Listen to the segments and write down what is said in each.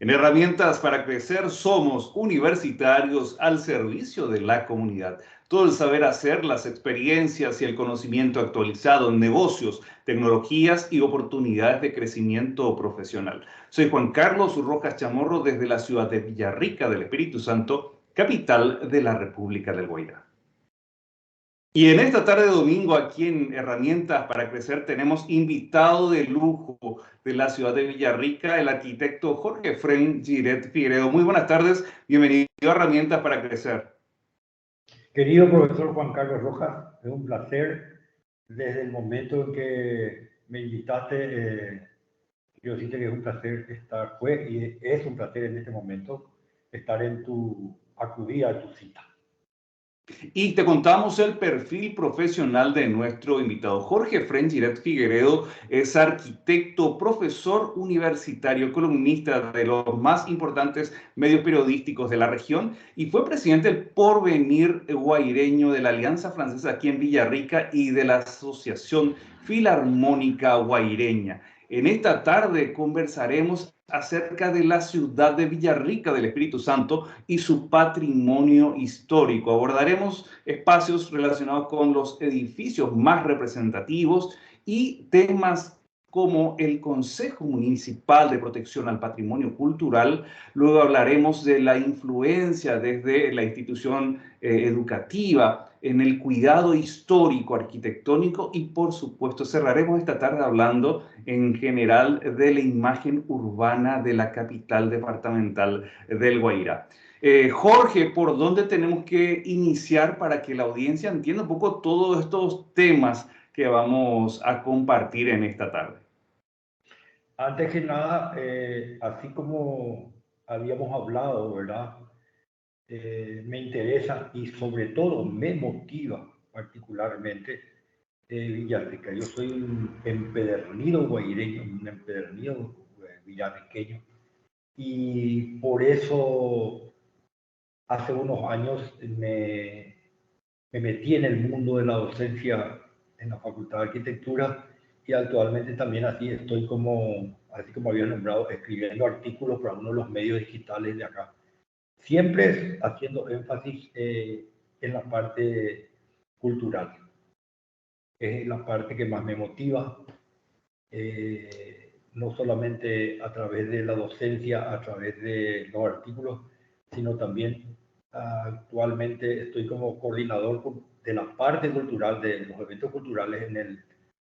En Herramientas para Crecer somos universitarios al servicio de la comunidad. Todo el saber hacer, las experiencias y el conocimiento actualizado en negocios, tecnologías y oportunidades de crecimiento profesional. Soy Juan Carlos Rojas Chamorro desde la ciudad de Villarrica del Espíritu Santo, capital de la República del Guairá. Y en esta tarde de domingo, aquí en Herramientas para Crecer, tenemos invitado de lujo de la ciudad de Villarrica, el arquitecto Jorge Efrén Giret Figueredo. Muy buenas tardes, bienvenido a Herramientas para Crecer. Querido profesor Juan Carlos Rojas, es un placer. Desde el momento en que me invitaste, quiero decirte que es un placer estar, fue y es un placer en este momento estar acudir a tu cita. Y te contamos el perfil profesional de nuestro invitado. Jorge Efrén Giret Figueredo es arquitecto, profesor universitario, columnista de los más importantes medios periodísticos de la región y fue presidente del Porvenir Guaireño de la Alianza Francesa aquí en Villarrica y de la Asociación Filarmónica Guaireña. En esta tarde conversaremos acerca de la ciudad de Villarrica del Espíritu Santo y su patrimonio histórico. Abordaremos espacios relacionados con los edificios más representativos y temas como el Consejo Municipal de Protección al Patrimonio Cultural. Luego hablaremos de la influencia desde la institución educativa en el cuidado histórico, arquitectónico y, por supuesto, cerraremos esta tarde hablando en general de la imagen urbana de la capital departamental del Guairá. Jorge, ¿por dónde tenemos que iniciar para que la audiencia entienda un poco todos estos temas que vamos a compartir en esta tarde? Antes que nada, así como habíamos hablado, ¿verdad? Me interesa y sobre todo me motiva particularmente Villarrica. Yo soy un empedernido guaireño, un empedernido villarriqueño, y por eso hace unos años me metí en el mundo de la docencia en la Facultad de Arquitectura y actualmente también así estoy así como había nombrado, escribiendo artículos para uno de los medios digitales de acá. Siempre haciendo énfasis en la parte cultural. Es la parte que más me motiva, no solamente a través de la docencia, a través de los artículos, sino también actualmente estoy como coordinador de la parte cultural, de los eventos culturales en el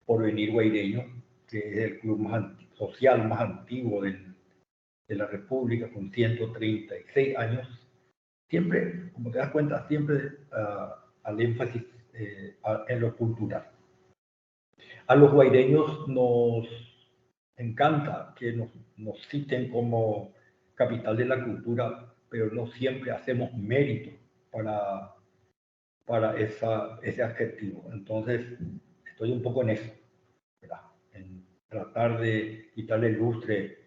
Porvenir Guaireño, que es el club social más antiguo de la República, con 136 años. Siempre, como te das cuenta, siempre al énfasis en lo cultural. A los guaireños nos encanta que nos citen como capital de la cultura, pero no siempre hacemos mérito para ese adjetivo. Entonces, estoy un poco en eso, ¿verdad? En tratar de quitarle lustre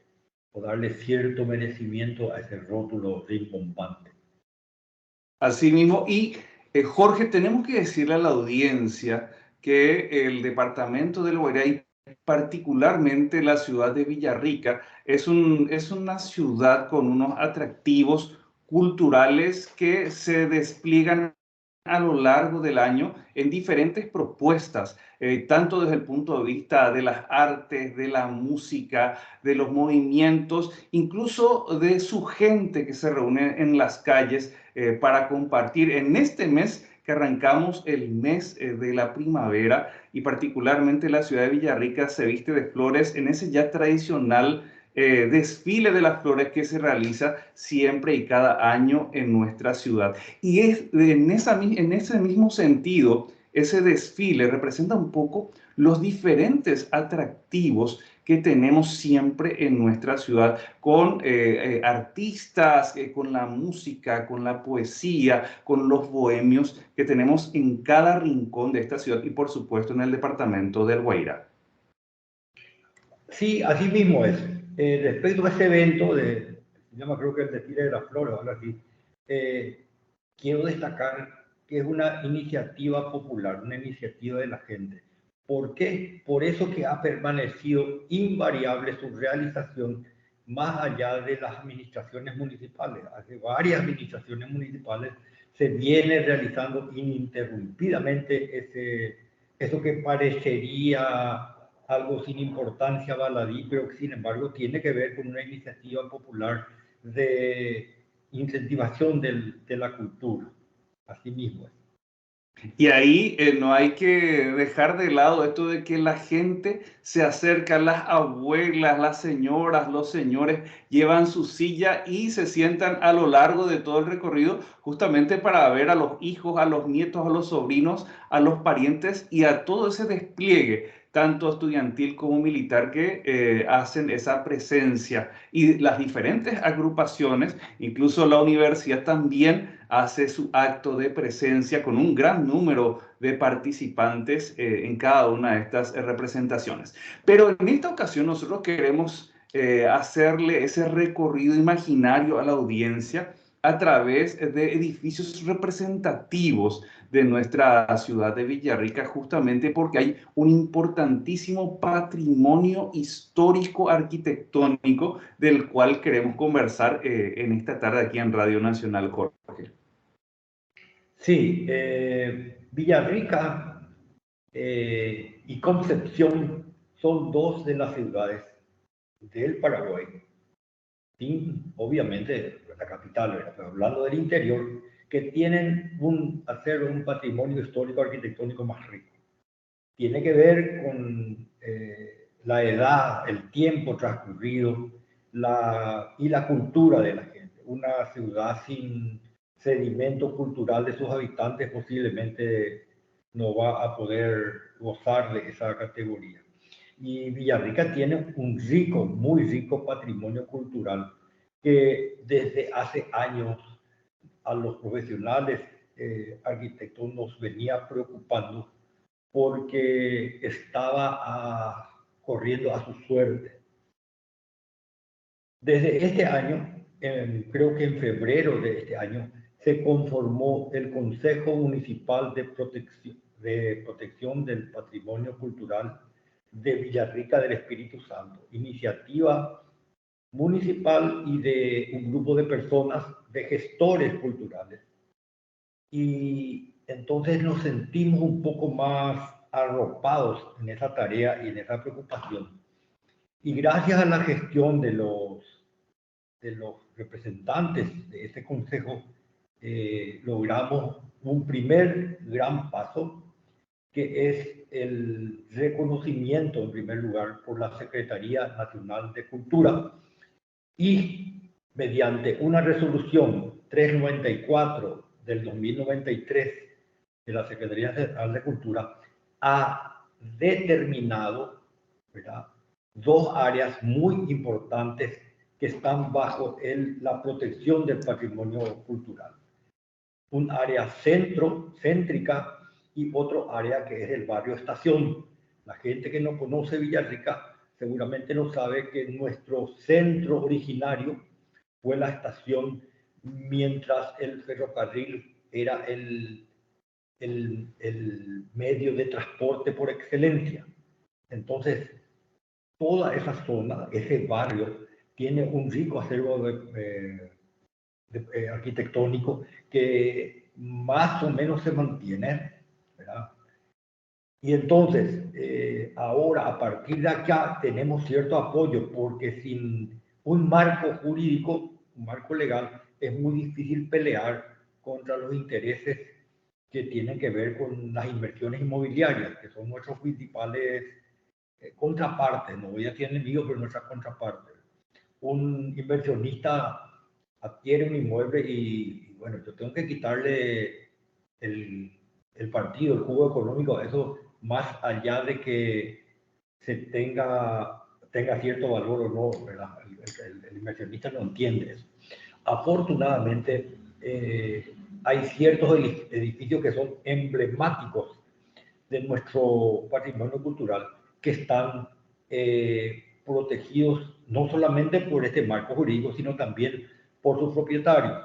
o darle cierto merecimiento a ese rótulo rimbombante. Así mismo, y Jorge, tenemos que decirle a la audiencia que el departamento del Guairá y particularmente la ciudad de Villarrica es una ciudad con unos atractivos culturales que se despliegan a lo largo del año en diferentes propuestas, tanto desde el punto de vista de las artes, de la música, de los movimientos, incluso de su gente que se reúne en las calles para compartir en este mes que arrancamos el mes de la primavera y particularmente la ciudad de Villarrica se viste de flores en ese ya tradicional desfile de las flores que se realiza siempre y cada año en nuestra ciudad. Y es en ese mismo sentido, ese desfile representa un poco los diferentes atractivos que tenemos siempre en nuestra ciudad, con artistas, con la música, con la poesía, con los bohemios que tenemos en cada rincón de esta ciudad y por supuesto en el departamento del Guairá. Sí, así mismo es. Respecto a ese evento, yo creo que el desfile de las flores, algo así, quiero destacar que es una iniciativa popular, una iniciativa de la gente. ¿Por qué? Por eso que ha permanecido invariable su realización más allá de las administraciones municipales. Hace varias administraciones municipales se viene realizando ininterrumpidamente eso que parecería algo sin importancia baladí, pero que sin embargo tiene que ver con una iniciativa popular de incentivación de la cultura. Así mismo. Y ahí no hay que dejar de lado esto de que la gente se acerca, las abuelas, las señoras, los señores llevan su silla y se sientan a lo largo de todo el recorrido justamente para ver a los hijos, a los nietos, a los sobrinos, a los parientes y a todo ese despliegue, tanto estudiantil como militar, que hacen esa presencia. Y las diferentes agrupaciones, incluso la universidad también hace su acto de presencia con un gran número de participantes en cada una de estas representaciones. Pero en esta ocasión nosotros queremos hacerle ese recorrido imaginario a la audiencia a través de edificios representativos de nuestra ciudad de Villarrica, justamente porque hay un importantísimo patrimonio histórico arquitectónico del cual queremos conversar en esta tarde aquí en Radio Nacional, Jorge. Sí, Villarrica y Concepción son dos de las ciudades del Paraguay, sin, obviamente, la capital, pero hablando del interior, que tienen un acervo, un patrimonio histórico arquitectónico más rico. Tiene que ver con la edad, el tiempo transcurrido y la cultura de la gente. Una ciudad sin sedimento cultural de sus habitantes posiblemente no va a poder gozar de esa categoría. Y Villarrica tiene un rico, muy rico patrimonio cultural que desde hace años a los profesionales arquitectos nos venía preocupando porque estaba corriendo a su suerte. Desde este año, creo que en febrero de este año, se conformó el Consejo Municipal de Protección del Patrimonio Cultural de Villarrica del Espíritu Santo, iniciativa municipal y de un grupo de personas, de gestores culturales. Y entonces nos sentimos un poco más arropados en esa tarea y en esa preocupación. Y gracias a la gestión de los representantes de este consejo, logramos un primer gran paso, que es el reconocimiento, en primer lugar, por la Secretaría Nacional de Cultura. Y mediante una resolución 394 del 2093 de la Secretaría Nacional de Cultura, ha determinado, ¿verdad?, dos áreas muy importantes que están bajo la protección del patrimonio cultural. Un área céntrica y otro área que es el barrio Estación. La gente que no conoce Villarrica seguramente no sabe que nuestro centro originario fue la estación, mientras el ferrocarril era el medio de transporte por excelencia. Entonces, toda esa zona, ese barrio, tiene un rico acervo arquitectónico que más o menos se mantiene, ¿verdad? Y entonces, ahora, a partir de acá, tenemos cierto apoyo, porque sin un marco jurídico, un marco legal, es muy difícil pelear contra los intereses que tienen que ver con las inversiones inmobiliarias, que son nuestros principales contrapartes. No voy a decir enemigos, pero nuestra contraparte. Un inversionista adquiere un inmueble y bueno, yo tengo que quitarle el partido, el jugo económico, eso más allá de que se tenga cierto valor o no, ¿verdad? El inversionista no entiende eso. Afortunadamente, hay ciertos edificios que son emblemáticos de nuestro patrimonio cultural que están protegidos no solamente por este marco jurídico, sino también por sus propietarios.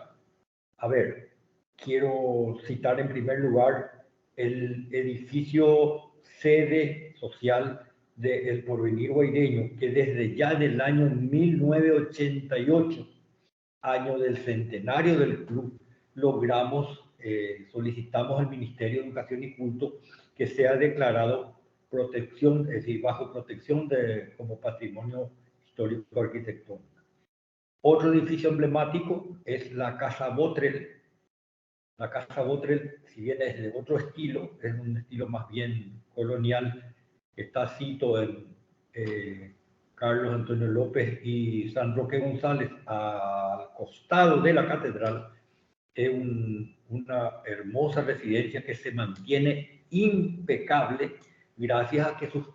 A ver, quiero citar en primer lugar el edificio sede social del Porvenir Guaireño, que desde ya en el año 1988, año del centenario del club, logramos, solicitamos al Ministerio de Educación y Culto que sea declarado protección, es decir, bajo protección como patrimonio histórico arquitectónico. Otro edificio emblemático es la Casa Botrel. La Casa Botrel, si bien es de otro estilo, es un estilo más bien colonial, está cito en Carlos Antonio López y San Roque González, al costado de la catedral. Es una hermosa residencia que se mantiene impecable gracias a que sus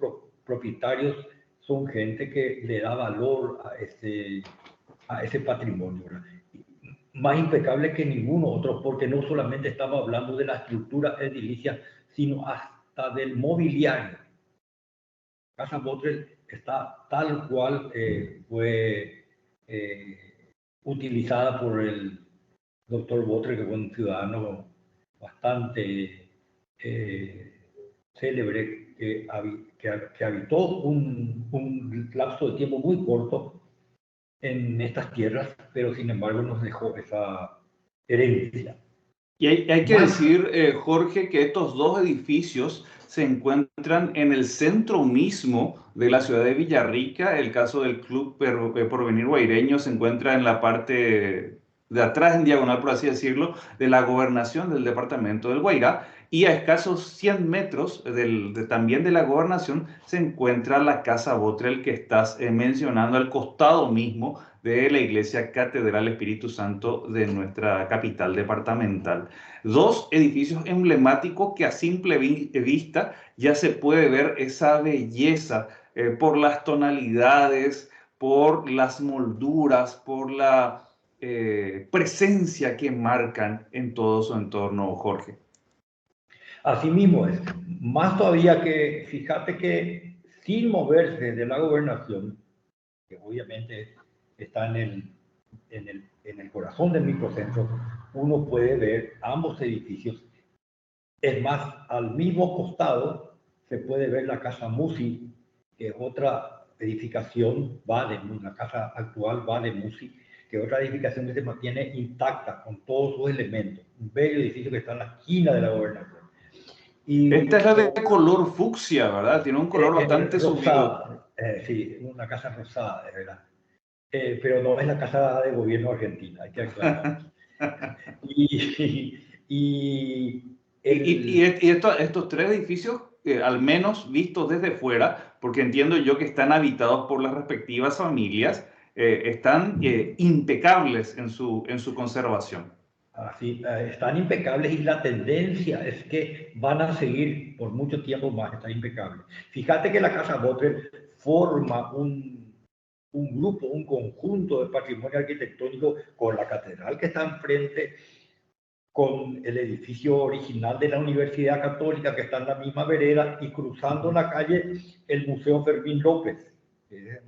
propietarios son gente que le da valor a ese patrimonio, ¿verdad? Más impecable que ninguno otro, porque no solamente estamos hablando de la estructura edilicia, sino hasta del mobiliario. Casa Botrel está tal cual fue utilizada por el doctor Botrel, que fue un ciudadano bastante célebre, que habitó un lapso de tiempo muy corto en estas tierras, pero sin embargo nos dejó esa herencia. Y hay que decir, Jorge, que estos dos edificios se encuentran en el centro mismo de la ciudad de Villarrica. El caso del Club Porvenir Guaireño se encuentra en la parte de atrás, en diagonal, por así decirlo, de la gobernación del departamento del Guairá. Y a escasos 100 metros también de la gobernación se encuentra la Casa Botrel que estás mencionando, al costado mismo de la Iglesia Catedral Espíritu Santo de nuestra capital departamental. Dos edificios emblemáticos que a simple vista ya se puede ver esa belleza por las tonalidades, por las molduras, por la presencia que marcan en todo su entorno, Jorge. Así mismo es. Más todavía que, fíjate que sin moverse de la gobernación, que obviamente está en el corazón del microcentro, uno puede ver ambos edificios. Es más, al mismo costado se puede ver la Casa Musi, que es otra edificación, una casa actual, Musi, que es otra edificación que se mantiene intacta con todos sus elementos. Un bello edificio que está en la esquina de la gobernación. Esta es la de color fucsia, ¿verdad? Tiene un color bastante rosada, subido. Sí, una casa rosada, es verdad. Pero no es la casa de gobierno argentina, hay que aclarar. Estos tres edificios, al menos vistos desde fuera, porque entiendo yo que están habitados por las respectivas familias, están impecables en su conservación. Así, están impecables y la tendencia es que van a seguir por mucho tiempo más, están impecables. Fíjate que la Casa Botrel forma un grupo, un conjunto de patrimonio arquitectónico con la catedral que está enfrente, con el edificio original de la Universidad Católica que está en la misma vereda y cruzando la calle el Museo Fermín López, que es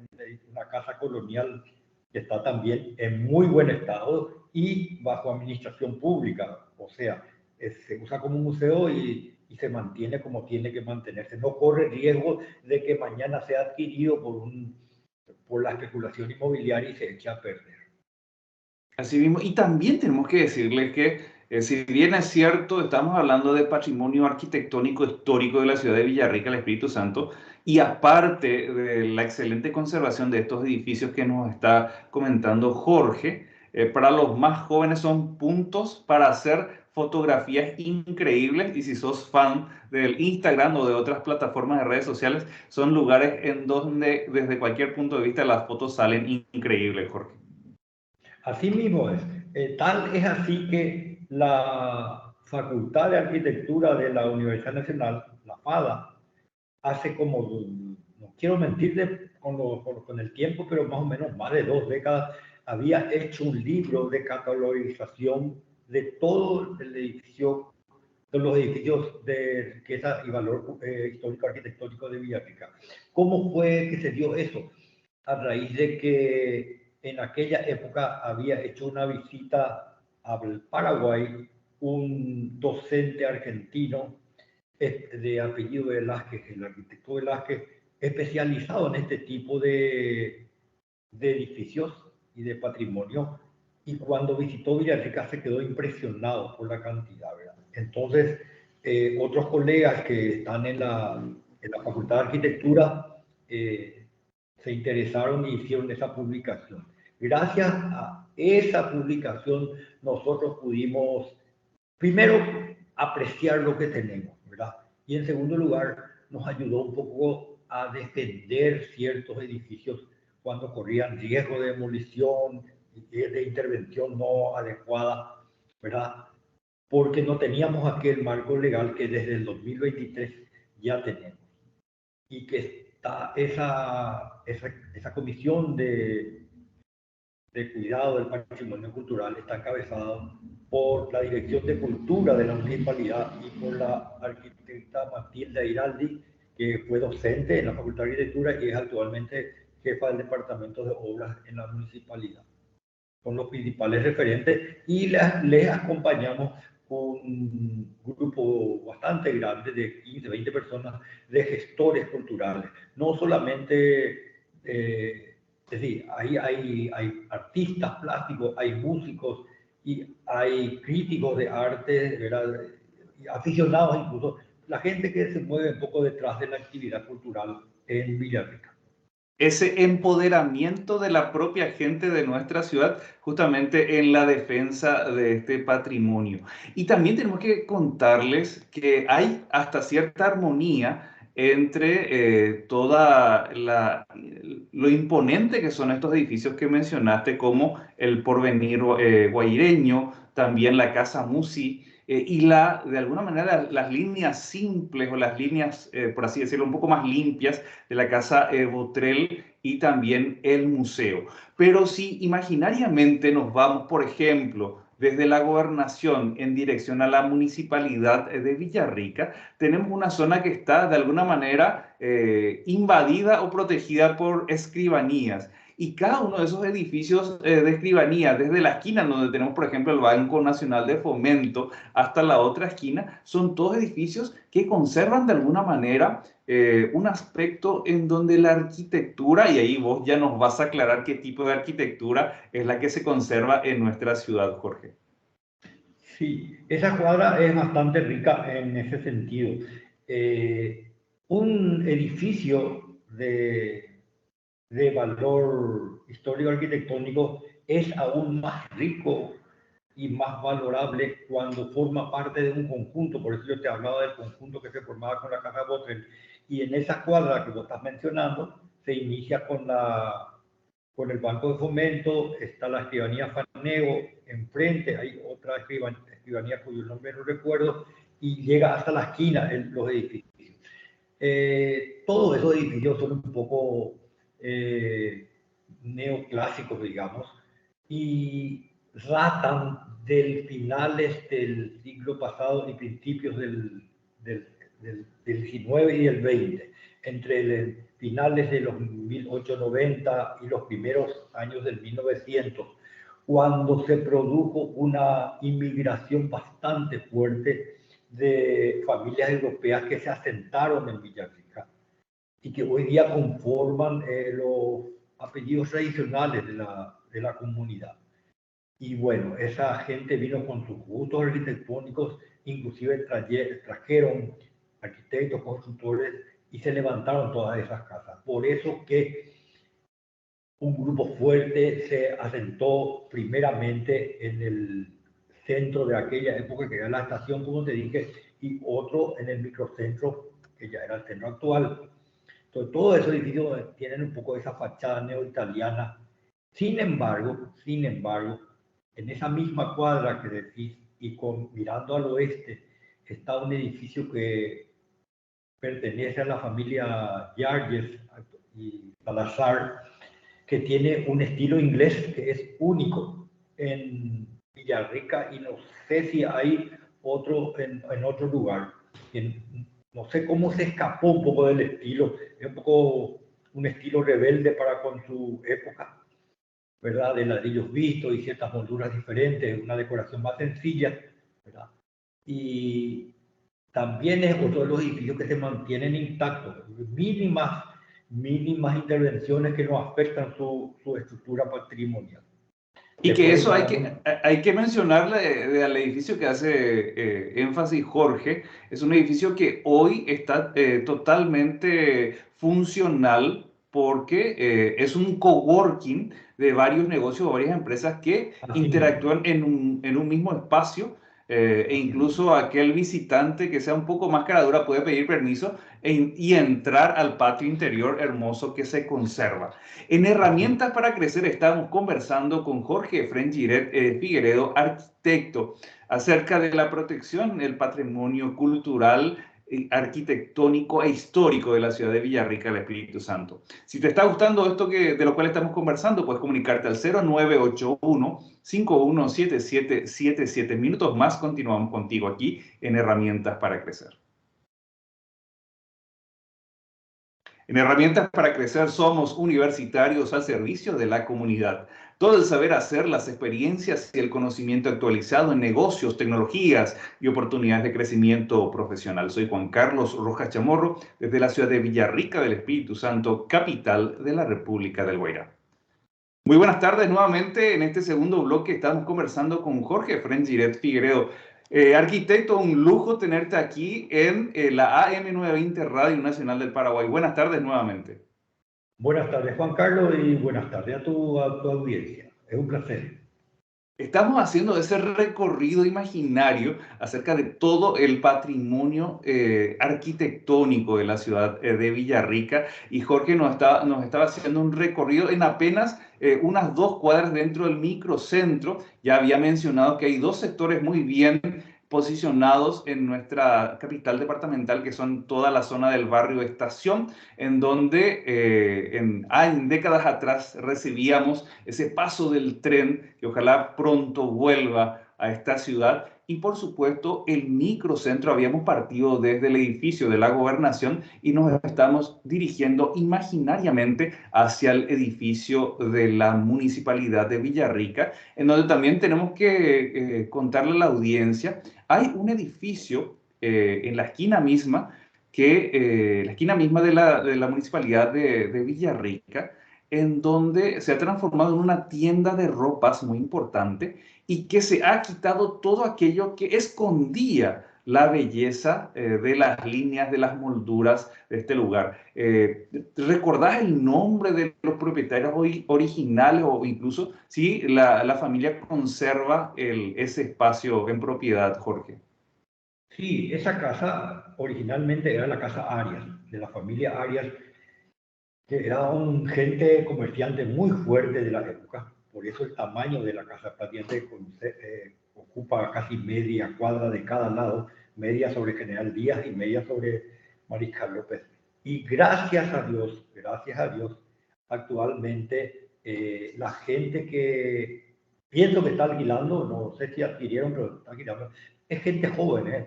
una casa colonial que está también en muy buen estado y bajo administración pública, o sea, se usa como un museo y se mantiene como tiene que mantenerse. No corre riesgo de que mañana sea adquirido por la especulación inmobiliaria y se eche a perder. Así mismo, y también tenemos que decirles que, si bien es cierto, estamos hablando de patrimonio arquitectónico histórico de la ciudad de Villarrica, el Espíritu Santo, y aparte de la excelente conservación de estos edificios que nos está comentando Jorge, para los más jóvenes son puntos para hacer fotografías increíbles, y si sos fan del Instagram o de otras plataformas de redes sociales, son lugares en donde desde cualquier punto de vista las fotos salen increíbles, Jorge. Así mismo es. Tal es así que la Facultad de Arquitectura de la Universidad Nacional, la FADA, hace como, no quiero mentirle con el tiempo, pero más o menos más de 2 décadas, había hecho un libro de catalogización de todo el edificio, de los edificios de riqueza y valor histórico arquitectónico de Villarrica. ¿Cómo fue que se dio eso? A raíz de que en aquella época había hecho una visita al Paraguay un docente argentino de apellido Velázquez, el arquitecto Velázquez, especializado en este tipo de edificios y de patrimonio, y cuando visitó Villarrica se quedó impresionado por la cantidad, ¿verdad? Entonces, otros colegas que están en la Facultad de Arquitectura se interesaron y hicieron esa publicación. Gracias a esa publicación nosotros pudimos, primero, apreciar lo que tenemos, ¿verdad? Y en segundo lugar, nos ayudó un poco a defender ciertos edificios cuando corrían riesgo de demolición y de intervención no adecuada, ¿verdad? Porque no teníamos aquel marco legal que desde el 2023 ya tenemos. Y que está esa comisión de cuidado del patrimonio cultural está encabezada por la Dirección de Cultura de la Municipalidad y por la arquitecta Matilda Iraldi, que fue docente en la Facultad de Arquitectura y es actualmente jefa del Departamento de Obras en la Municipalidad. Son los principales referentes y les acompañamos un grupo bastante grande de 15, 20 personas de gestores culturales. No solamente, es decir, hay artistas plásticos, hay músicos y hay críticos de arte, ¿verdad? Aficionados incluso, la gente que se mueve un poco detrás de la actividad cultural en Villarrica. Ese empoderamiento de la propia gente de nuestra ciudad justamente en la defensa de este patrimonio. Y también tenemos que contarles que hay hasta cierta armonía entre lo imponente que son estos edificios que mencionaste, como el Porvenir Guaireño, también la Casa Musi, y de alguna manera las líneas simples o las líneas, por así decirlo, un poco más limpias de la Casa Botrel y también el museo. Pero si imaginariamente nos vamos, por ejemplo, desde la gobernación en dirección a la municipalidad de Villarrica, tenemos una zona que está de alguna manera invadida o protegida por escribanías. Y cada uno de esos edificios de escribanía, desde la esquina donde tenemos, por ejemplo, el Banco Nacional de Fomento, hasta la otra esquina, son todos edificios que conservan de alguna manera un aspecto en donde la arquitectura, y ahí vos ya nos vas a aclarar qué tipo de arquitectura es la que se conserva en nuestra ciudad, Jorge. Sí, esa cuadra es bastante rica en ese sentido. Un edificio de valor histórico arquitectónico es aún más rico y más valorable cuando forma parte de un conjunto. Por eso yo te hablaba del conjunto que se formaba con la Casa Botrel. Y en esa cuadra que vos estás mencionando, se inicia con el Banco de Fomento, está la escribanía Fanego, enfrente hay otra escribanía cuyo nombre no recuerdo, y llega hasta la esquina los edificios. Todos esos edificios son un poco neoclásicos, digamos, y datan del finales del siglo pasado y principios del 19 y el 20, entre finales de los 1890 y los primeros años del 1900, cuando se produjo una inmigración bastante fuerte de familias europeas que se asentaron en Villarrica y que hoy día conforman los apellidos tradicionales de la comunidad. Y bueno, esa gente vino con sus gustos arquitectónicos, inclusive trajeron arquitectos, constructores y se levantaron todas esas casas. Por eso que un grupo fuerte se asentó primeramente en el centro de aquella época, que era la estación, como te dije, y otro en el microcentro, que ya era el centro actual. Entonces, todos esos edificios tienen un poco esa fachada neoitaliana. Sin embargo, en esa misma cuadra que decís y mirando al oeste, está un edificio que pertenece a la familia Yarges y Salazar, que tiene un estilo inglés que es único en Villarrica y no sé si hay otro en otro lugar. No sé cómo se escapó un poco del estilo, es un poco un estilo rebelde para con su época, ¿verdad? De ladrillos vistos y ciertas molduras diferentes, una decoración más sencilla, ¿verdad? Y también es otro de los edificios que se mantienen intactos, mínimas mínimas intervenciones que no afectan su estructura patrimonial. Y que eso hay que mencionarle al edificio que hace énfasis Jorge. Es un edificio que hoy está totalmente funcional porque es un coworking de varios negocios, varias empresas que Así mismo, interactúan en un mismo espacio. E así mismo. incluso aquel visitante que sea un poco más caradura puede pedir permiso y entrar al patio interior hermoso que se conserva. En Así es. Herramientas para Crecer estamos conversando con Jorge Efrén Giret Figueredo, arquitecto, acerca de la protección del patrimonio cultural, arquitectónico e histórico de la ciudad de Villarrica del Espíritu Santo. Si te está gustando esto de lo cual estamos conversando, puedes comunicarte al 0981-517777. Minutos más continuamos contigo aquí en Herramientas para Crecer. En Herramientas para Crecer somos universitarios al servicio de la comunidad. Todo el saber hacer, las experiencias y el conocimiento actualizado en negocios, tecnologías y oportunidades de crecimiento profesional. Soy Juan Carlos Rojas Chamorro, desde la ciudad de Villarrica del Espíritu Santo, capital de la República del Guairá. Muy buenas tardes nuevamente. En este segundo bloque estamos conversando con Jorge Efrén Giret Figueredo. Arquitecto, un lujo tenerte aquí en la AM920 Radio Nacional del Paraguay. Buenas tardes nuevamente. Buenas tardes, Juan Carlos, y buenas tardes a tu audiencia. Es un placer. Estamos haciendo ese recorrido imaginario acerca de todo el patrimonio arquitectónico de la ciudad de Villarrica, y Jorge nos estaba haciendo un recorrido en apenas unas 2 cuadras dentro del microcentro. Ya había mencionado que hay dos sectores muy bien posicionados en nuestra capital departamental, que son toda la zona del barrio Estación, en donde en décadas atrás recibíamos ese paso del tren que ojalá pronto vuelva a esta ciudad. Y por supuesto, el microcentro, habíamos partido desde el edificio de la gobernación y nos estamos dirigiendo imaginariamente hacia el edificio de la municipalidad de Villarrica, en donde también tenemos que contarle a la audiencia, hay un edificio en la esquina misma la esquina misma de la municipalidad de Villarrica, en donde se ha transformado en una tienda de ropas muy importante y que se ha quitado todo aquello que escondía la belleza de las líneas, de las molduras de este lugar. ¿Recordás el nombre de los propietarios originales, o incluso si la familia conserva ese espacio en propiedad, Jorge? Sí, esa casa originalmente era la casa Arias, de la familia Arias, que era un gente comerciante muy fuerte de la época. Por eso el tamaño de la casa prácticamente ocupa casi media cuadra de cada lado, media sobre General Díaz y media sobre Mariscal López. Y gracias a Dios, actualmente la gente que pienso que está alquilando, no sé si adquirieron, pero está alquilando, es gente joven,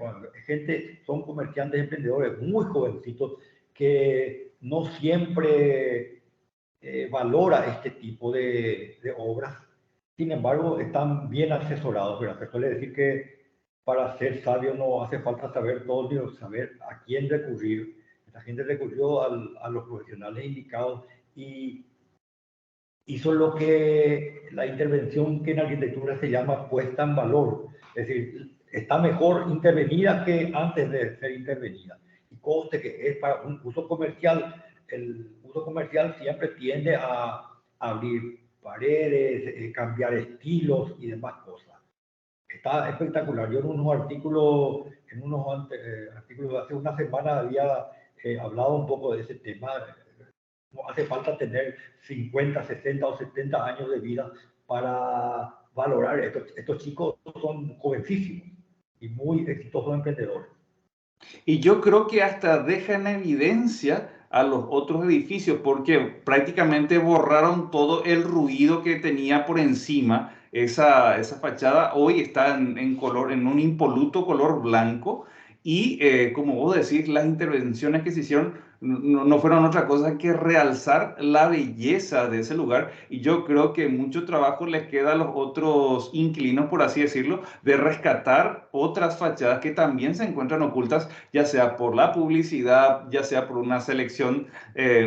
son comerciantes, emprendedores muy jovencitos que no siempre valora este tipo de obras. Sin embargo, están bien asesorados, ¿verdad? Se suele decir que para ser sabio no hace falta saber todo, sino saber a quién recurrir. La gente recurrió a los profesionales indicados y hizo lo que la intervención que en arquitectura se llama puesta en valor. Es decir, está mejor intervenida que antes de ser intervenida. Y conste que es para un uso comercial. El uso comercial siempre tiende a abrir paredes, cambiar estilos y demás cosas. Está espectacular. Yo en unos artículos de hace una semana había hablado un poco de ese tema. No hace falta tener 50, 60 o 70 años de vida para valorar esto. Estos chicos son jovencísimos y muy exitosos emprendedores. Y yo creo que hasta deja en evidencia a los otros edificios, porque prácticamente borraron todo el ruido que tenía por encima esa fachada. Hoy está color, en un impoluto color blanco. Y como vos decís, las intervenciones que se hicieron no fueron otra cosa que realzar la belleza de ese lugar. Y yo creo que mucho trabajo les queda a los otros inquilinos, por así decirlo, de rescatar otras fachadas que también se encuentran ocultas, ya sea por la publicidad, ya sea por una selección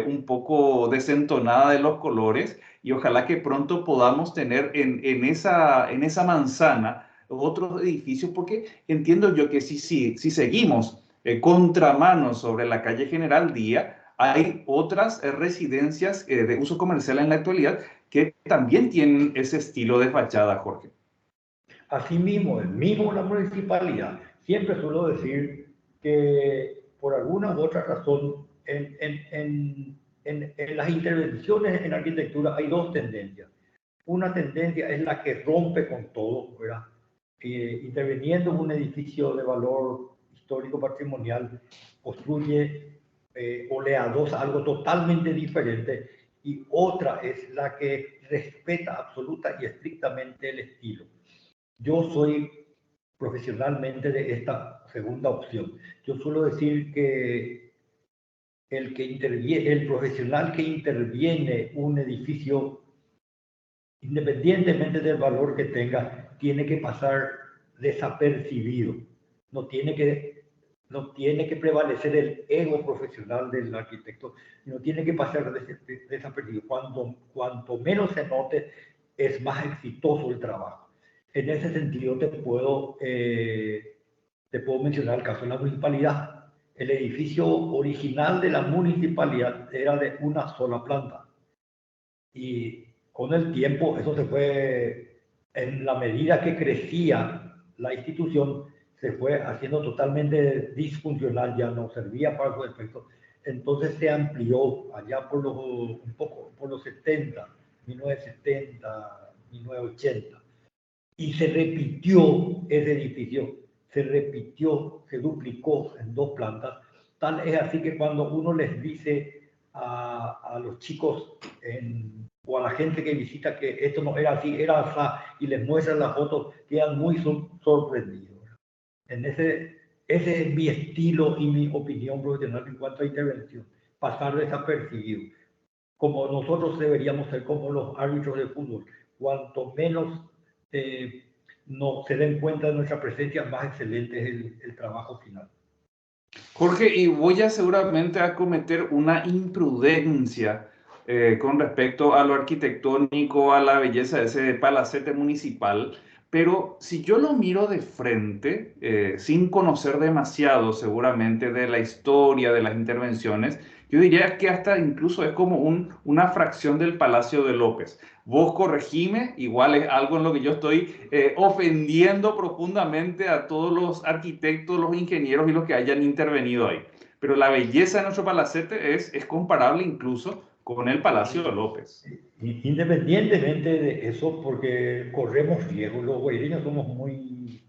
un poco desentonada de los colores. Y ojalá que pronto podamos tener en esa manzana otros edificios, porque entiendo yo que si seguimos contramano sobre la calle General Día, hay otras residencias de uso comercial en la actualidad que también tienen ese estilo de fachada, Jorge. Asimismo, el mismo la municipalidad, siempre suelo decir que por alguna u otra razón en las intervenciones en arquitectura hay dos tendencias. Una tendencia es la que rompe con todo, ¿verdad? Interviniendo en un edificio de valor histórico patrimonial, construye oleados algo totalmente diferente, y otra es la que respeta absoluta y estrictamente el estilo. Yo soy profesionalmente de esta segunda opción. Yo suelo decir que el profesional que interviene un edificio, independientemente del valor que tenga, tiene que pasar desapercibido. No tiene que, no tiene que prevalecer el ego profesional del arquitecto, sino tiene que pasar desapercibido. Cuanto menos se note, es más exitoso el trabajo. En ese sentido, te puedo mencionar el caso de la municipalidad. El edificio original de la municipalidad era de una sola planta. Y con el tiempo eso se fue, en la medida que crecía la institución, se fue haciendo totalmente disfuncional, ya no servía para su efecto. Entonces se amplió allá un poco por los 70, 1970, 1980. Y se repitió ese edificio, se duplicó en dos plantas. Tal es así que cuando uno les dice a los chicos o a la gente que visita que esto no era así, era así, y les muestran las fotos, quedan muy sorprendidos. Ese es mi estilo y mi opinión profesional en cuanto a intervención, pasar desapercibido. Como nosotros deberíamos ser como los árbitros de fútbol, cuanto menos eh, no se den cuenta de nuestra presencia, más excelente es el trabajo final. Jorge, y voy a seguramente a cometer una imprudencia con respecto a lo arquitectónico, a la belleza de ese palacete municipal, pero si yo lo miro de frente, sin conocer demasiado seguramente de la historia, de las intervenciones, yo diría que hasta incluso es como una fracción del Palacio de López. Vos corregime, igual es algo en lo que yo estoy ofendiendo profundamente a todos los arquitectos, los ingenieros y los que hayan intervenido ahí. Pero la belleza de nuestro palacete es comparable incluso con el Palacio de López. Independientemente de eso, porque corremos riesgos, los guaireños somos muy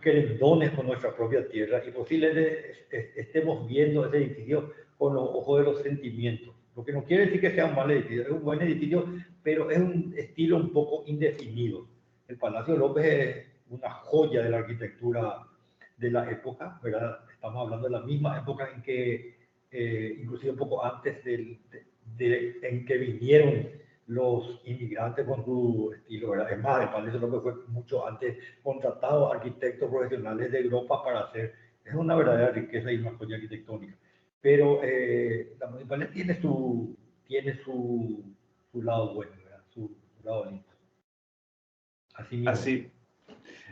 querendones con nuestra propia tierra, y posiblemente estemos viendo ese edificio con los ojos de los sentimientos. Lo que no quiere decir que sea un mal edificio, es un buen edificio, pero es un estilo un poco indefinido. El Palacio López es una joya de la arquitectura de la época, ¿verdad? Estamos hablando de la misma época en que, inclusive un poco antes en que vinieron los inmigrantes con su estilo, ¿verdad? Es más, el Palacio López fue mucho antes contratado arquitectos profesionales de Europa para hacer, es una verdadera riqueza y una joya arquitectónica. Pero la municipalidad tiene su lado bueno, ¿verdad? Su lado lindo. Así mismo es. Así,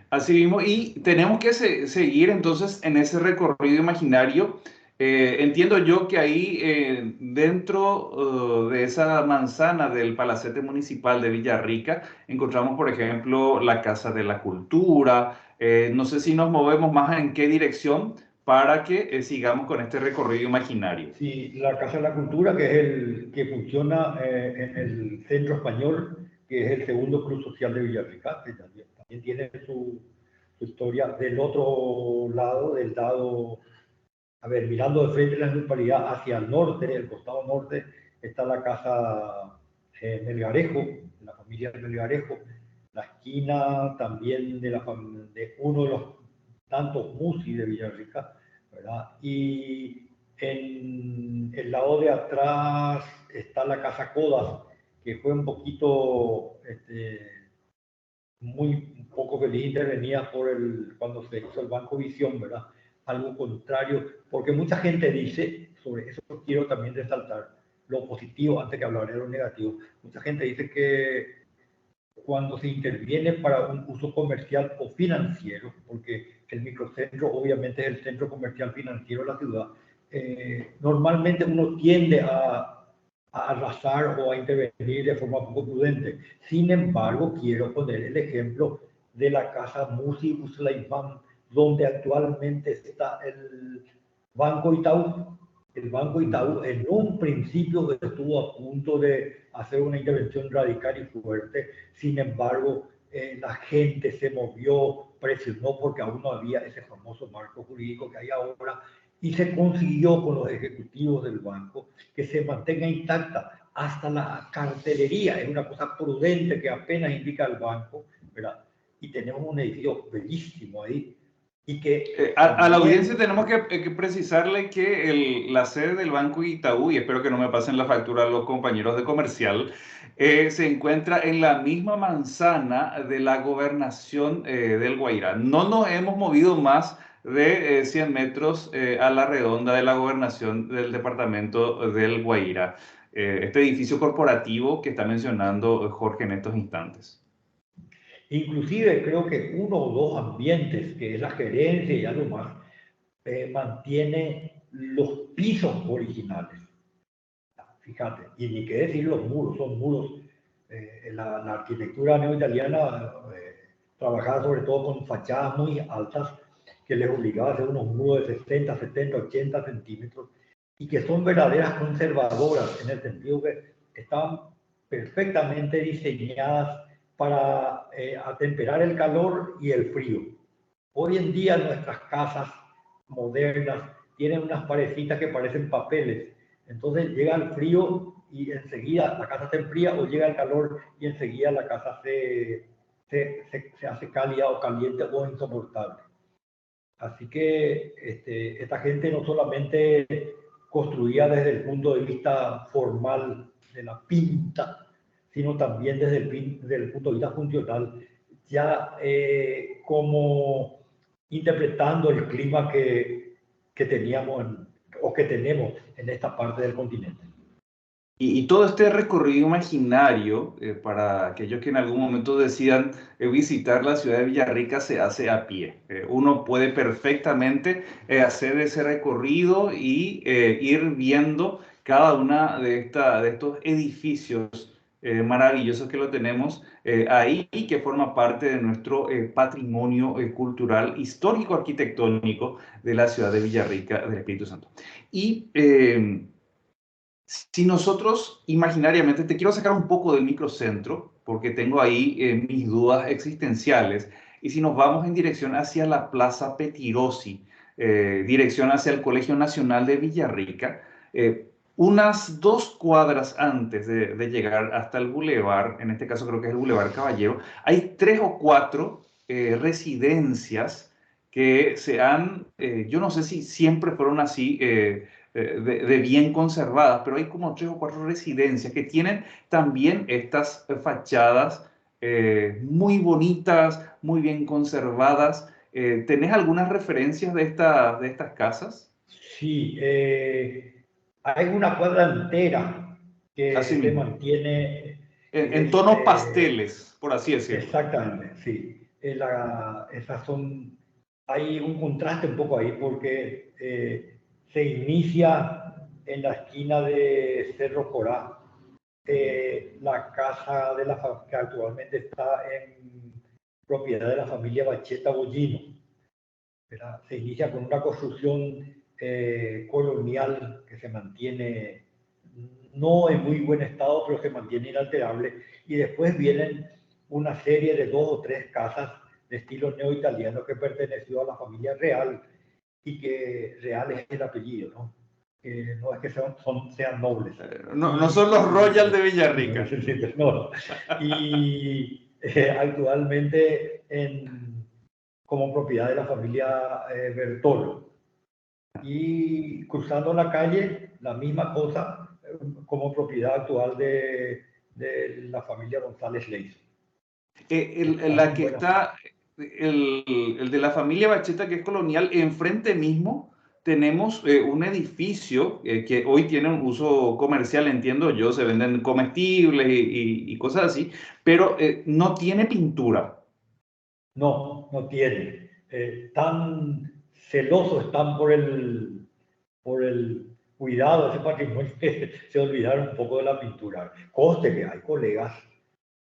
Así mismo, y tenemos que seguir entonces en ese recorrido imaginario. Entiendo yo que ahí dentro de esa manzana del Palacete Municipal de Villarrica encontramos, por ejemplo, la Casa de la Cultura. No sé si nos movemos más en qué dirección para que sigamos con este recorrido imaginario. Sí, la Casa de la Cultura, que es el que funciona en el Centro Español, que es el segundo club social de Villarrica, que también tiene su historia. Del otro lado, a ver, mirando de frente a la municipalidad hacia el norte, el costado norte, está la Casa Melgarejo, de la familia Melgarejo, la esquina también de uno de los tantos Musi de Villarrica, ¿verdad? Y En el lado de atrás está la Casa Codas, que fue un poquito, un poco feliz intervenida cuando se hizo el Banco Visión, ¿verdad? Algo contrario, porque mucha gente dice, sobre eso quiero también resaltar, lo positivo antes que hablar de lo negativo. Mucha gente dice que cuando se interviene para un uso comercial o financiero, porque el microcentro obviamente es el centro comercial financiero de la ciudad, normalmente uno tiende a arrasar o a intervenir de forma poco prudente. Sin embargo, quiero poner el ejemplo de la casa Musi Usulaimán, donde actualmente está el Banco Itaú. El Banco Itaú en un principio estuvo a punto de hacer una intervención radical y fuerte. Sin embargo, la gente se movió, presionó porque aún no había ese famoso marco jurídico que hay ahora, y se consiguió con los ejecutivos del banco que se mantenga intacta hasta la cartelería. Es una cosa prudente que apenas indica el banco, ¿verdad? Y tenemos un edificio bellísimo ahí. Y que A la también... audiencia tenemos que precisarle que la sede del Banco Itaú, y espero que no me pasen la factura a los compañeros de comercial, se encuentra en la misma manzana de la gobernación del Guairá. No nos hemos movido más de 100 metros a la redonda de la gobernación del departamento del Guairá. Este edificio corporativo que está mencionando Jorge en estos instantes. Inclusive creo que uno o dos ambientes, que es la gerencia y algo más, mantiene los pisos originales. Fíjate, y ni qué decir los muros, son muros. La arquitectura neoitaliana trabajaba sobre todo con fachadas muy altas que les obligaba a hacer unos muros de 60, 70, 80 centímetros y que son verdaderas conservadoras en el sentido que estaban perfectamente diseñadas para atemperar el calor y el frío. Hoy en día nuestras casas modernas tienen unas paredcitas que parecen papeles. Entonces llega el frío y enseguida la casa se enfría, o llega el calor y enseguida la casa se hace cálida o caliente o insoportable. Así que esta gente no solamente construía desde el punto de vista formal de la pinta, sino también desde el punto de vista funcional, ya como interpretando el clima que teníamos o que tenemos en esta parte del continente. Y todo este recorrido imaginario, para aquellos que en algún momento decidan visitar la ciudad de Villarrica, se hace a pie. Uno puede perfectamente hacer ese recorrido y ir viendo cada una de estos edificios maravillosos que lo tenemos ahí y que forma parte de nuestro patrimonio cultural, histórico, arquitectónico de la ciudad de Villarrica del Espíritu Santo. Y si nosotros imaginariamente, te quiero sacar un poco del microcentro, porque tengo ahí mis dudas existenciales, y si nos vamos en dirección hacia la Plaza Petirosi, dirección hacia el Colegio Nacional de Villarrica, unas 2 cuadras antes de llegar hasta el bulevar, en este caso creo que es el Bulevar Caballero, hay 3 o 4 residencias que yo no sé si siempre fueron así, de bien conservadas, pero hay como 3 o 4 residencias que tienen también estas fachadas muy bonitas, muy bien conservadas. ¿Tenés algunas referencias de estas casas? Sí, hay una cuadra entera Así que se mismo, mantiene, en es, tonos pasteles, por así decirlo. exactamente, sí. Esas hay un contraste un poco ahí porque se inicia en la esquina de Cerro Corá, la casa que actualmente está en propiedad de la familia Bacheta Bollino, ¿verdad? Se inicia con una construcción colonial que se mantiene no en muy buen estado, pero se mantiene inalterable. Y después vienen una serie de 2 o 3 casas de estilo neoitaliano que perteneció a la familia real, y que real es el apellido, ¿no? No es que sean nobles. No, no son los Royal de Villarrica. No. Y actualmente como propiedad de la familia Bertolo. Y cruzando la calle, la misma cosa como propiedad actual de la familia González Leis. La que está, el de la familia Bacheta, que es colonial, enfrente mismo tenemos un edificio que hoy tiene un uso comercial, entiendo yo, se venden comestibles y cosas así, pero no tiene pintura. No, no tiene. Tan celosos están por el cuidado de ese patrimonio que se olvidaron un poco de la pintura. Conste que hay colegas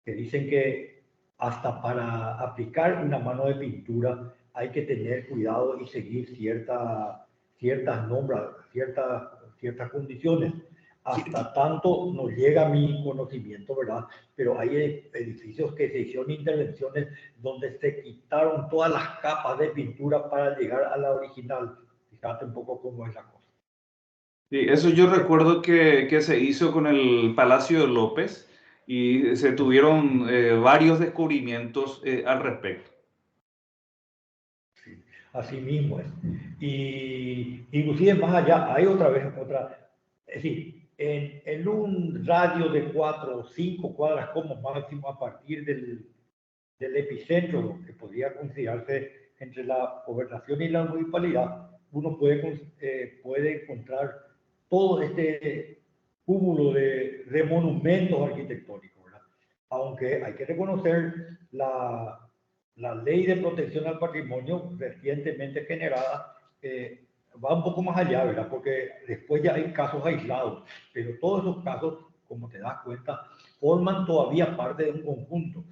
que dicen que hasta para aplicar una mano de pintura hay que tener cuidado y seguir ciertas normas, ciertas condiciones. Hasta tanto no llega a mi conocimiento, ¿verdad? Pero hay edificios que se hicieron intervenciones donde se quitaron todas las capas de pintura para llegar a la original. Fíjate un poco cómo es la cosa. Sí, eso yo recuerdo que se hizo con el Palacio de López y se tuvieron varios descubrimientos al respecto. Sí, así mismo es. Y inclusive más allá, hay otra vez otra, es decir, en un radio de 4 o 5 cuadras como máximo a partir del epicentro, que podría considerarse entre la gobernación y la municipalidad, uno puede encontrar todo este cúmulo de monumentos arquitectónicos, ¿verdad? Aunque hay que reconocer la ley de protección al patrimonio recientemente generada va un poco más allá, ¿verdad? Porque después ya hay casos aislados, pero todos esos casos, como te das cuenta, forman todavía parte de un conjunto.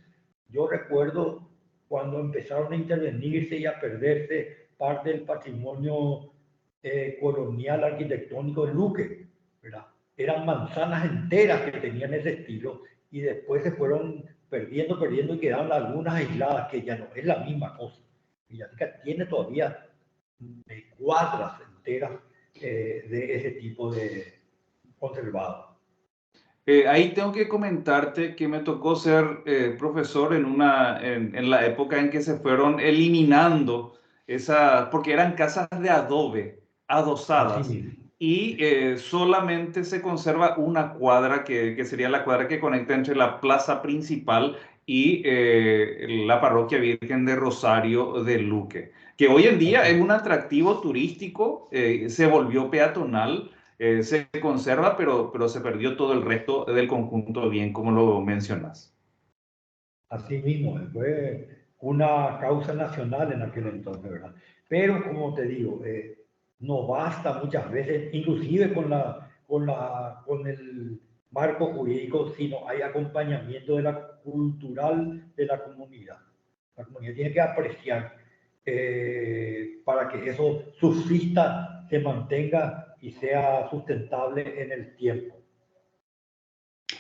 Yo recuerdo cuando empezaron a intervenirse y a perderse parte del patrimonio colonial arquitectónico de Luque, ¿verdad? Eran manzanas enteras que tenían ese estilo y después se fueron perdiendo y quedaron algunas aisladas que ya no es la misma cosa. Villarrica tiene todavía cuadras enteras de ese tipo de conservado. Ahí tengo que comentarte que me tocó ser profesor en la época en que se fueron eliminando esas, porque eran casas de adobe, Así adosadas, mismo. y solamente se conserva una cuadra que sería la cuadra que conecta entre la plaza principal y la parroquia Virgen de Rosario de Luque, que hoy en día es Así, un atractivo turístico, se volvió peatonal, se conserva, pero se perdió todo el resto del conjunto, bien como lo mencionas. así mismo, fue una causa nacional en aquel entonces, ¿verdad? Pero como te digo, no basta muchas veces, inclusive con el marco jurídico, sino hay acompañamiento de la cultural de la comunidad. La comunidad tiene que apreciar para que eso subsista, se mantenga y sea sustentable en el tiempo.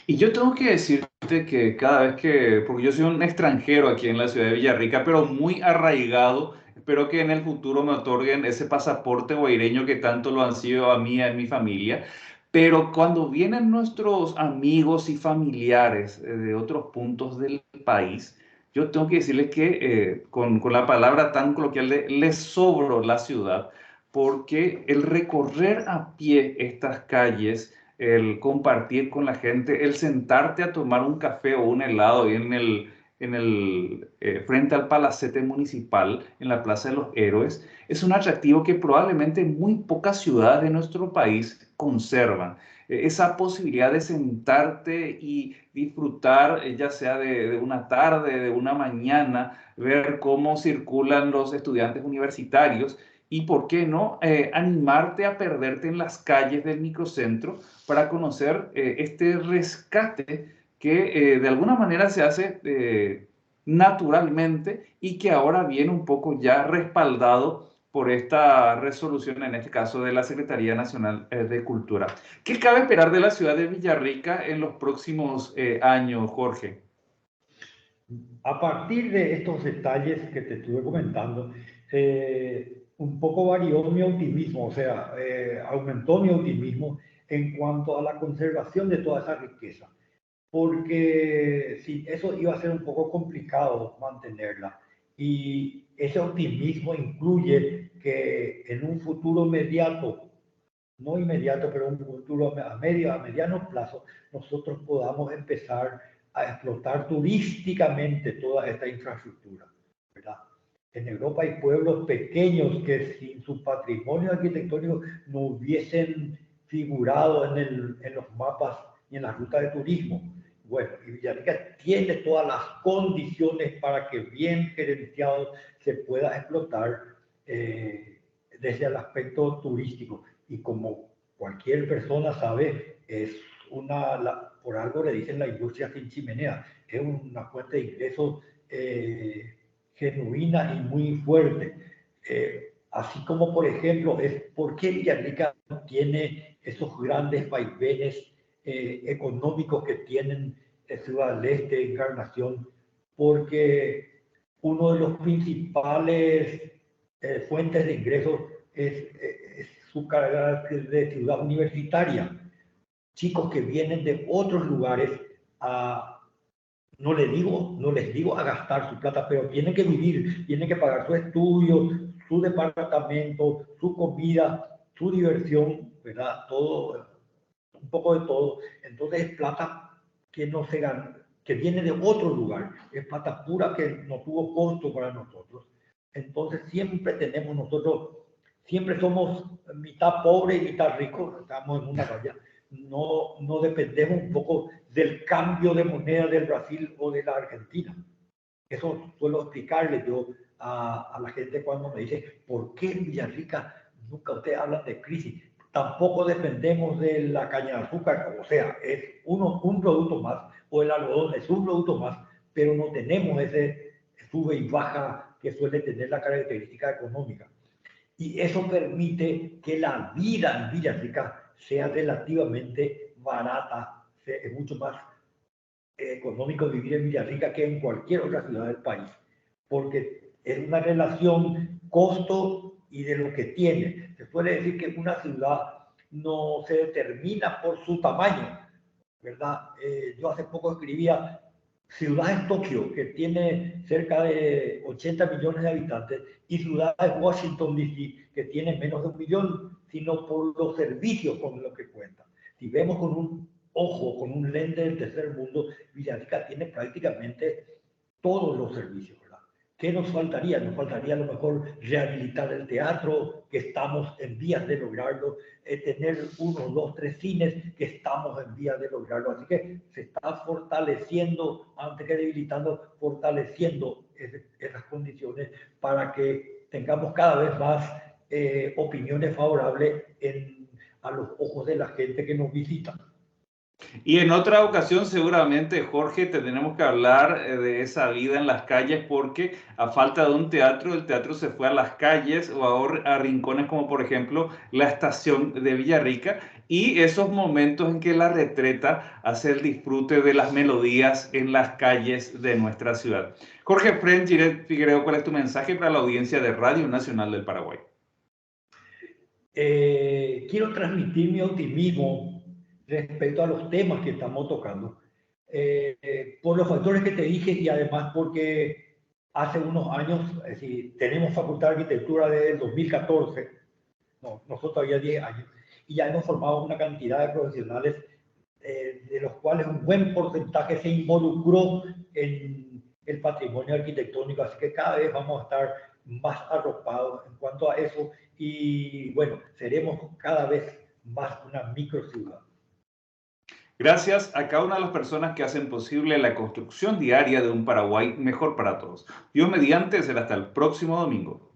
Y yo tengo que decirte que cada vez que, porque yo soy un extranjero aquí en la ciudad de Villarrica, pero muy arraigado, espero que en el futuro me otorguen ese pasaporte guaireño que tanto lo han sido a mí y a mi familia. Pero cuando vienen nuestros amigos y familiares de otros puntos del país, yo tengo que decirles que con la palabra tan coloquial de les sobro la ciudad, porque el recorrer a pie estas calles, el compartir con la gente, el sentarte a tomar un café o un helado frente al palacete municipal en la Plaza de los Héroes, es un atractivo que probablemente muy pocas ciudades de nuestro país conservan. Esa posibilidad de sentarte y disfrutar, ya sea de una tarde, de una mañana, ver cómo circulan los estudiantes universitarios y, ¿por qué no?, animarte a perderte en las calles del microcentro para conocer este rescate que de alguna manera se hace naturalmente y que ahora viene un poco ya respaldado por esta resolución, en este caso de la Secretaría Nacional de Cultura. ¿Qué cabe esperar de la ciudad de Villarrica en los próximos años, Jorge? A partir de estos detalles que te estuve comentando, un poco varió mi optimismo, o sea, aumentó mi optimismo en cuanto a la conservación de toda esa riqueza, porque sí, eso iba a ser un poco complicado mantenerla. Y ese optimismo incluye que en un futuro inmediato, no inmediato, pero un futuro a mediano plazo, nosotros podamos empezar a explotar turísticamente toda esta infraestructura, ¿verdad? En Europa hay pueblos pequeños que sin su patrimonio arquitectónico no hubiesen figurado en los mapas y en las rutas de turismo. Bueno, y Villarrica tiene todas las condiciones para que bien gerenciado se pueda explotar desde el aspecto turístico. Y como cualquier persona sabe, es por algo le dicen la industria sin chimenea, es una fuente de ingresos genuina y muy fuerte. Así como, por ejemplo, ¿por qué Villarrica tiene esos grandes vaivenes económicos que tienen Ciudad del Este, Encarnación? Porque uno de los principales fuentes de ingresos es su carga de ciudad universitaria. Chicos que vienen de otros lugares no les digo a gastar su plata, pero tienen que vivir, tienen que pagar su estudio, su departamento, su comida, su diversión, ¿verdad? Todo, un poco de todo. Entonces es plata que no se gana, que viene de otro lugar, es plata pura que no tuvo costo para nosotros. Entonces siempre somos mitad pobre y mitad rico, estamos en una raya. No dependemos un poco del cambio de moneda del Brasil o de la Argentina. Eso suelo explicarle yo a la gente cuando me dice, ¿por qué en Villarrica nunca ustedes hablan de crisis? Tampoco dependemos de la caña de azúcar, o sea, es un producto más, o el algodón es un producto más, pero no tenemos ese sube y baja que suele tener la característica económica. Y eso permite que la vida en Villarrica sea relativamente barata, es mucho más económico vivir en Villarrica que en cualquier otra ciudad del país, porque es una relación costo y de lo que tiene. Se suele decir que una ciudad no se determina por su tamaño, ¿verdad? Yo hace poco escribía ciudades Tokio, que tiene cerca de 80 millones de habitantes, y ciudades Washington, D.C., que tiene menos de 1 millón, sino por los servicios con los que cuenta. Si vemos con un ojo, con un lente del tercer mundo, Villarrica tiene prácticamente todos los servicios, ¿verdad? ¿Qué nos faltaría? Nos faltaría a lo mejor rehabilitar el teatro, que estamos en vías de lograrlo, tener 1, 2, 3 cines, que estamos en vías de lograrlo. Así que se está fortaleciendo, antes que debilitando, fortaleciendo esas condiciones para que tengamos cada vez más opiniones favorables a los ojos de la gente que nos visita. Y en otra ocasión seguramente, Jorge, tendremos que hablar de esa vida en las calles porque a falta de un teatro, el teatro se fue a las calles o a rincones como por ejemplo la estación de Villarrica y esos momentos en que la retreta hace el disfrute de las melodías en las calles de nuestra ciudad. Jorge Figueiredo, ¿cuál es tu mensaje para la audiencia de Radio Nacional del Paraguay? Quiero transmitir mi optimismo respecto a los temas que estamos tocando, por los factores que te dije y además porque hace unos años, es decir, tenemos Facultad de Arquitectura desde el 2014, nosotros todavía 10 años, y ya hemos formado una cantidad de profesionales de los cuales un buen porcentaje se involucró en el patrimonio arquitectónico, así que cada vez vamos a estar más arropados en cuanto a eso y bueno, seremos cada vez más una microciudad. Gracias a cada una de las personas que hacen posible la construcción diaria de un Paraguay mejor para todos. Dios mediante, será hasta el próximo domingo.